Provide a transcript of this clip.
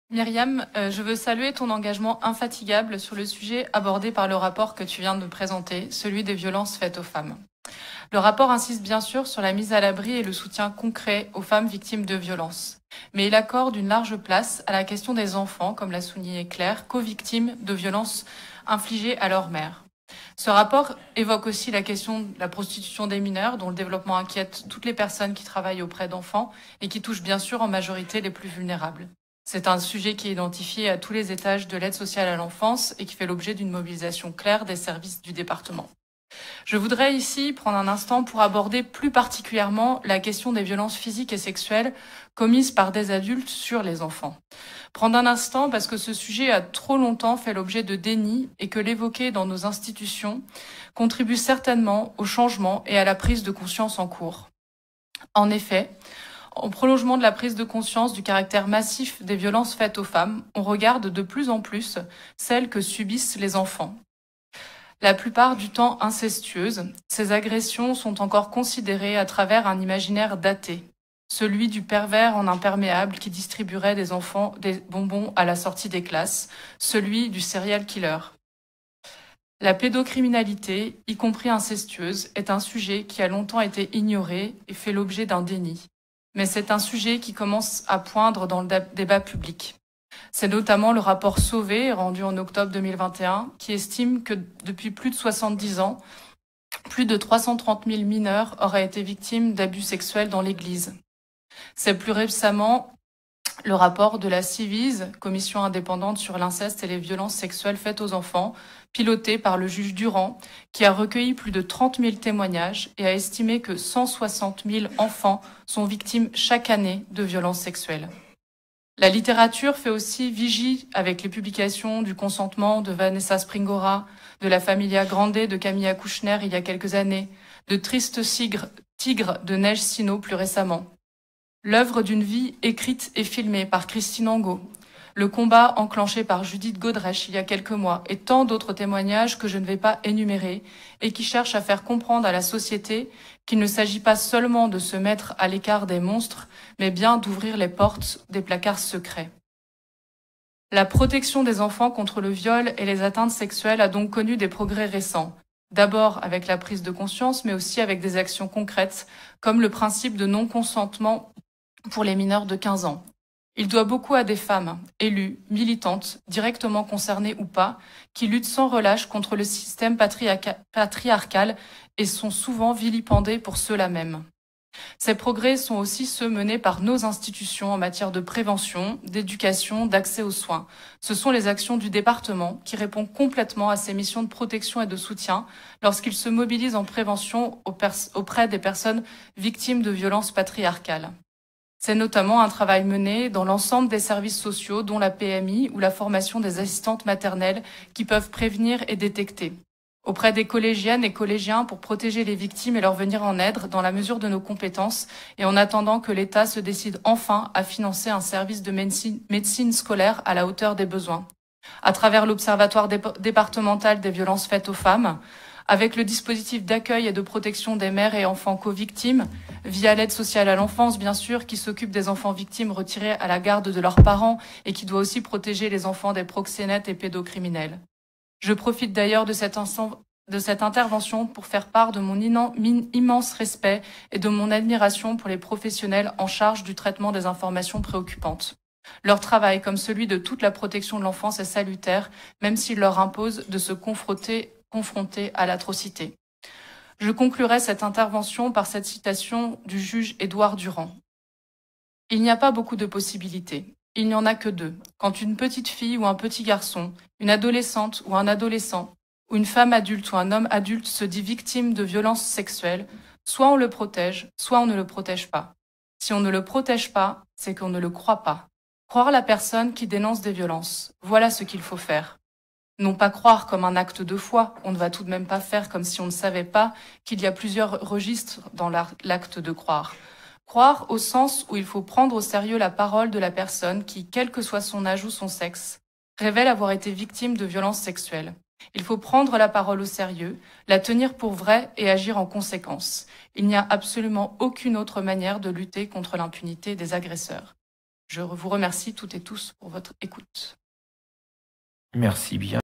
Myriam, je veux saluer ton engagement infatigable sur le sujet abordé par le rapport que tu viens de présenter, celui des violences faites aux femmes. Le rapport insiste bien sûr sur la mise à l'abri et le soutien concret aux femmes victimes de violences. Mais il accorde une large place à la question des enfants, comme l'a souligné Claire, co-victimes de violences infligées à leur mère. Ce rapport évoque aussi la question de la prostitution des mineurs, dont le développement inquiète toutes les personnes qui travaillent auprès d'enfants et qui touche bien sûr en majorité les plus vulnérables. C'est un sujet qui est identifié à tous les étages de l'aide sociale à l'enfance et qui fait l'objet d'une mobilisation claire des services du département. Je voudrais ici prendre un instant pour aborder plus particulièrement la question des violences physiques et sexuelles commises par des adultes sur les enfants. Prendre un instant parce que ce sujet a trop longtemps fait l'objet de déni et que l'évoquer dans nos institutions contribue certainement au changement et à la prise de conscience en cours. En effet, en prolongement de la prise de conscience du caractère massif des violences faites aux femmes, on regarde de plus en plus celles que subissent les enfants. La plupart du temps incestueuses, ces agressions sont encore considérées à travers un imaginaire daté, celui du pervers en imperméable qui distribuerait des enfants des bonbons à la sortie des classes, celui du serial killer. La pédocriminalité, y compris incestueuse, est un sujet qui a longtemps été ignoré et fait l'objet d'un déni. Mais c'est un sujet qui commence à poindre dans le débat public. C'est notamment le rapport Sauvé, rendu en octobre 2021, qui estime que depuis plus de 70 ans, plus de 330 000 mineurs auraient été victimes d'abus sexuels dans l'Église. C'est plus récemment le rapport de la Civise, commission indépendante sur l'inceste et les violences sexuelles faites aux enfants, piloté par le juge Durand, qui a recueilli plus de 30 000 témoignages et a estimé que 160 000 enfants sont victimes chaque année de violences sexuelles. La littérature fait aussi vigie avec les publications du consentement de Vanessa Springora, de la Familia Grande de Camilla Kouchner il y a quelques années, de Tristes tigres de Neige Sino plus récemment. L'œuvre d'une vie écrite et filmée par Christine Angot, le combat enclenché par Judith Godrèche il y a quelques mois et tant d'autres témoignages que je ne vais pas énumérer et qui cherchent à faire comprendre à la société qu'il ne s'agit pas seulement de se mettre à l'écart des monstres, mais bien d'ouvrir les portes des placards secrets. La protection des enfants contre le viol et les atteintes sexuelles a donc connu des progrès récents. D'abord avec la prise de conscience, mais aussi avec des actions concrètes, comme le principe de non-consentement pour les mineurs de 15 ans. Il doit beaucoup à des femmes, élues, militantes, directement concernées ou pas, qui luttent sans relâche contre le système patriarcal et sont souvent vilipendées pour cela même. Ces progrès sont aussi ceux menés par nos institutions en matière de prévention, d'éducation, d'accès aux soins. Ce sont les actions du département qui répondent complètement à ces missions de protection et de soutien lorsqu'il se mobilise en prévention auprès des personnes victimes de violences patriarcales. C'est notamment un travail mené dans l'ensemble des services sociaux, dont la PMI ou la formation des assistantes maternelles qui peuvent prévenir et détecter. Auprès des collégiennes et collégiens pour protéger les victimes et leur venir en aide dans la mesure de nos compétences et en attendant que l'État se décide enfin à financer un service de médecine scolaire à la hauteur des besoins. À travers l'Observatoire départemental des violences faites aux femmes, avec le dispositif d'accueil et de protection des mères et enfants co-victimes, via l'aide sociale à l'enfance, bien sûr, qui s'occupe des enfants victimes retirés à la garde de leurs parents et qui doit aussi protéger les enfants des proxénètes et pédocriminels. Je profite d'ailleurs de cette intervention pour faire part de mon immense respect et de mon admiration pour les professionnels en charge du traitement des informations préoccupantes. Leur travail, comme celui de toute la protection de l'enfance, est salutaire, même s'il leur impose de se confronter à l'atrocité. Je conclurai cette intervention par cette citation du juge Édouard Durand. Il n'y a pas beaucoup de possibilités. Il n'y en a que deux. Quand une petite fille ou un petit garçon, une adolescente ou un adolescent, ou une femme adulte ou un homme adulte se dit victime de violences sexuelles, soit on le protège, soit on ne le protège pas. Si on ne le protège pas, c'est qu'on ne le croit pas. Croire la personne qui dénonce des violences, voilà ce qu'il faut faire. Non pas croire comme un acte de foi, on ne va tout de même pas faire comme si on ne savait pas qu'il y a plusieurs registres dans l'acte de croire. Croire au sens où il faut prendre au sérieux la parole de la personne qui, quel que soit son âge ou son sexe, révèle avoir été victime de violences sexuelles. Il faut prendre la parole au sérieux, la tenir pour vraie et agir en conséquence. Il n'y a absolument aucune autre manière de lutter contre l'impunité des agresseurs. Je vous remercie toutes et tous pour votre écoute. Merci bien.